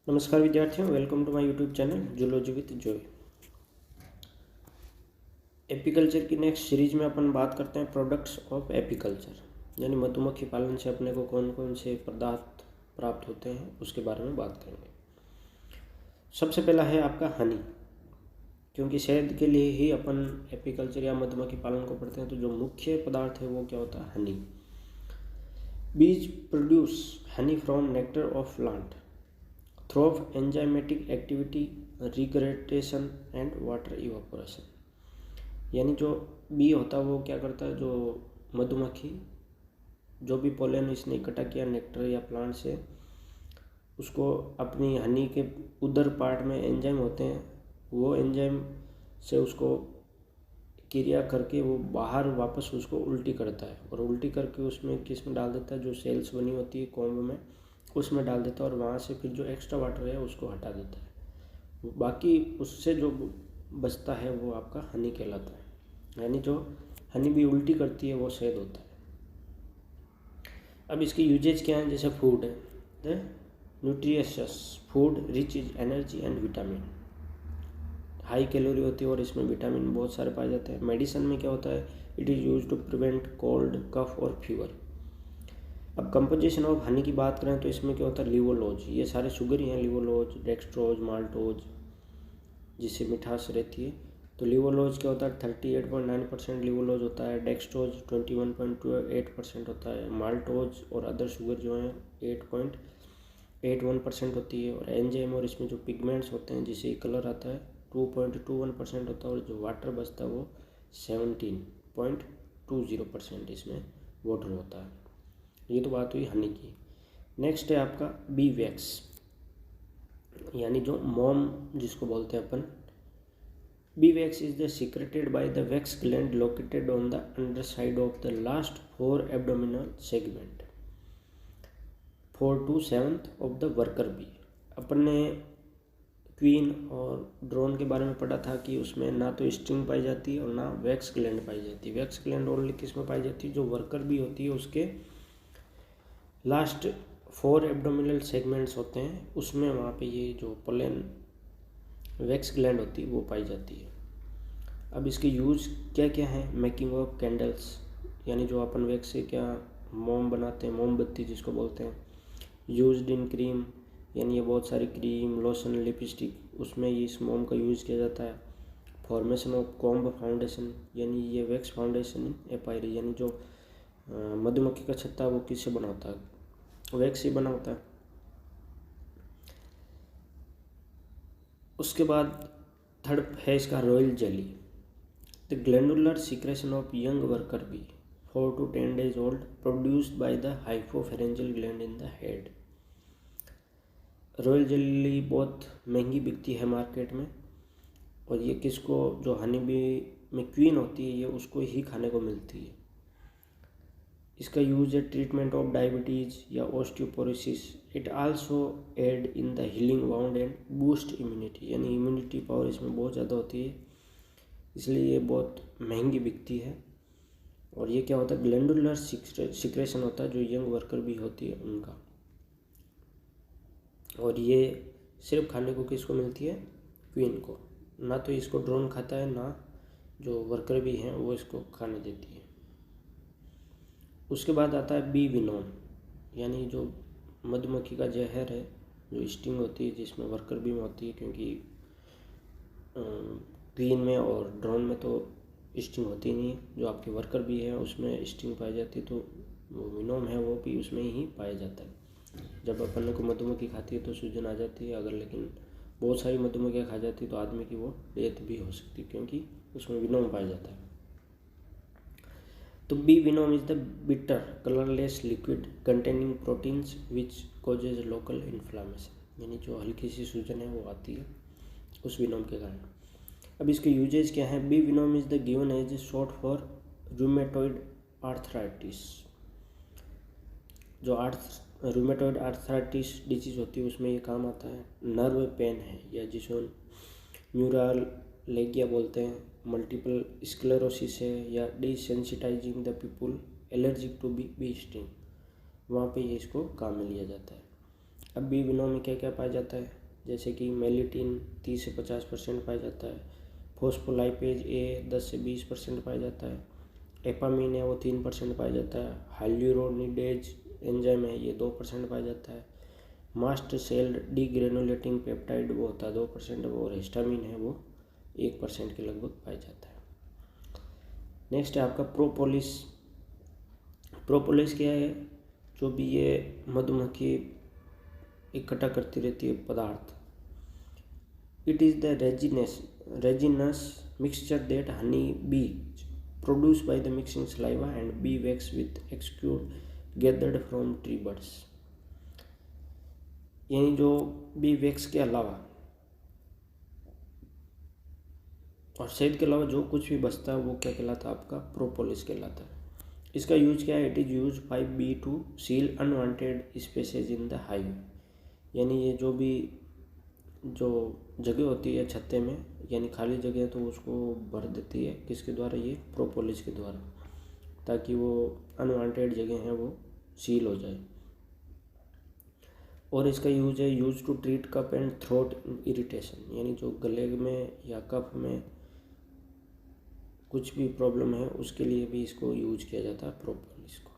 नमस्कार विद्यार्थियों, welcome to my YouTube channel zoology with Joy. Apiculture की नेक्स्ट सीरीज में अपन बात करते हैं प्रोडक्ट्स ऑफ एपीकल्चर, यानी मधुमक्खी पालन से अपने को कौन कौन से पदार्थ प्राप्त होते हैं उसके बारे में बात करेंगे। सबसे पहला है आपका हनी, क्योंकि शहद के लिए ही अपन एपीकल्चर या मधुमक्खी पालन को पढ़ते हैं, तो जो मुख्य पदार्थ है वो क्या होता है, honey. Bees produce honey from nectar of plant through enzymatic activity, regurgitation and water evaporation. यानी जो बी होता है वो क्या करता है, जो मधुमक्खी जो भी पोलन इसने इकट्ठा किया नेक्टर या प्लांट से, उसको अपनी हनी के उधर पार्ट में एंजाइम होते हैं, वो एंजाइम से उसको क्रिया करके वो बाहर वापस उसको उल्टी करता है, और उल्टी करके उसमें किस में डाल देता है, जो सेल्स बनी होती है कॉम्ब में उसमें डाल देता है, और वहाँ से फिर जो एक्स्ट्रा वाटर है उसको हटा देता है। बाकी उससे जो बचता है वो आपका हनी कहलाता है। यानी जो हनी भी उल्टी करती है वो शहद होता है। अब इसकी यूजेज क्या है, जैसे फूड है, the nutritious food rich is energy and vitamin, high calorie होती है और इसमें विटामिन बहुत सारे पाए जाते हैं। मेडिसिन में क्या होता है, it is use to prevent cold, cough और फीवर। अब कंपोजिशन ऑफ हनी की बात करें तो इसमें क्या होता है, लिवोलोज, ये सारे शुगर ही हैं, लिवोलोज, डेक्सट्रोज, माल्टोज, जिससे मिठास रहती है। तो लिवोलोज क्या होता है, 38.9% लिवोलोज होता है, डेक्सट्रोज 21.28% होता है, माल्टोज और अदर शुगर जो हैं 8.81% होती है, और एंजाइम और इसमें जो पिगमेंट्स होते हैं जिससे कलर आता है 2.21% होता है, और जो वाटर बचता है वो 17.20% इसमें वाटर होता है। ये तो बात हुई हनी की। नेक्स्ट है आपका बी वैक्स, यानी जो मोम जिसको बोलते हैं अपन। Bee wax is the secreted by the wax gland located on the underside of the last 4 abdominal segment 4 to 7th of the worker bee. अपन ने क्वीन और ड्रोन के बारे में पढ़ा था कि उसमें ना तो स्टिंग पाई जाती है और ना वैक्स ग्लैंड पाई जाती है। वैक्स ग्लैंड ओनली किस में पाई जाती है, जो वर्कर बी होती है उसके लास्ट 4 एब्डोमिनल सेगमेंट्स होते हैं, उसमें वहाँ पे ये जो पोलन वैक्स ग्लैंड होती है वो पाई जाती है। अब इसके यूज़ क्या क्या है, मेकिंग ऑफ कैंडल्स, यानी जो अपन वैक्स से क्या मोम बनाते हैं, मोमबत्ती जिसको बोलते हैं। यूज्ड इन क्रीम, यानी ये बहुत सारी क्रीम, लोशन, लिपस्टिक, उसमें ये इस मोम का यूज़ किया जाता है। फॉर्मेशन ऑफ कॉम्ब फाउंडेशन, यानी ये वैक्स फाउंडेशन इन एपायरी, यानी जो मधुमक्खी का छत्ता वो किससे बना होता है, वैक्स से बना होता है। उसके बाद थर्ड है इसका royal jelly, the glandular secretion of young worker bee 4 to 10 days old produced by the hypopharyngeal gland in the head. Royal jelly बहुत महंगी बिकती है मार्केट में, और ये किसको, जो हनी बी में क्वीन होती है ये उसको ही खाने को मिलती है। इसका यूज है ट्रीटमेंट ऑफ डायबिटीज़ या osteoporosis. It also aid in the healing wound and boost immunity, यानी इम्यूनिटी पावर इसमें बहुत ज़्यादा होती है, इसलिए ये बहुत महंगी बिकती है। और ये क्या होता है, ग्लैंडुलर सिक्रेशन होता है जो यंग वर्कर भी होती है उनका, और ये सिर्फ खाने को किसको मिलती है, क्वीन को। ना तो इसको ड्रोन खाता है, ना जो वर्कर भी हैं वो इसको खाने देती है। उसके बाद आता है बी विनोम, यानी जो मधुमक्खी का जहर है, जो स्टिंग होती है जिसमें वर्कर भी होती है, क्योंकि क्वीन में और ड्रोन में तो स्टिंग होती नहीं है, जो आपके वर्कर भी है उसमें स्टिंग पाई जाती है, तो वो विनोम है वो भी उसमें ही पाया जाता है। जब अपन को मधुमक्खी खाती है तो सूजन आ जाती है, अगर लेकिन बहुत सारी मधुमक्खियाँ खा जाती है तो आदमी की वो डेथ भी हो सकती है, क्योंकि उसमें विनोम पाया जाता है। तो bee venom is the bitter colourless liquid containing proteins which causes local inflammation, यानी जो हल्की सी सूजन है वो आती है उस विनोम के कारण। अब इसके यूजेज क्या है, bee venom is the given as short for rheumatoid arthritis. जो रूमेटॉइड आर्थराइटिस डिजीज होती है उसमें ये काम आता है। नर्व पेन है, या जिसको न्यूरालेगिया बोलते हैं, मल्टीपल स्क्लेरोसिस है, या desensitising the people allergic to bee sting, वहाँ पे ये इसको काम में लिया जाता है। अब बी विनो में क्या क्या पाया जाता है, जैसे कि मेलिटिन 30 से 50% पाया जाता है, फोस्फोलाइपेज ए 10 से 20% पाया जाता है, एपामीन है वो 3% पाया जाता है, हाइल्यूरोनिडेज एंजाइम है ये 2% पाया जाता है, मास्ट सेल डीग्रेनुलेटिंग पेप्टाइड वो होता है 2%, और हिस्टामिन है वो 1% के लगभग पाया जाता है। नेक्स्ट है आपका प्रोपोलिस। प्रोपोलिस क्या है, जो भी ये मधुमक्खी इकट्ठा करती रहती है पदार्थ, it is the resinous mixture that honey bee produce by the mixing saliva and B wax with execute gathered from tree birds. यानी जो बी वैक्स के अलावा और शहद के अलावा जो कुछ भी बचता है वो क्या कहलाता है, आपका प्रोपोलिस कहलाता है। इसका यूज क्या है, it is use by bee to seal unwanted spaces in the hive. यानी ये जो भी जो जगह होती है छत्ते में, यानी खाली जगह तो उसको भर देती है किसके द्वारा, ये प्रोपोलिस के द्वारा, ताकि वो अनवांटेड जगह हैं वो सील हो जाए। और इसका यूज है use to treat cough and throat irritation, यानी जो गले में या कफ में कुछ भी प्रॉब्लम है उसके लिए भी इसको यूज किया जाता है प्रोपोलिस को।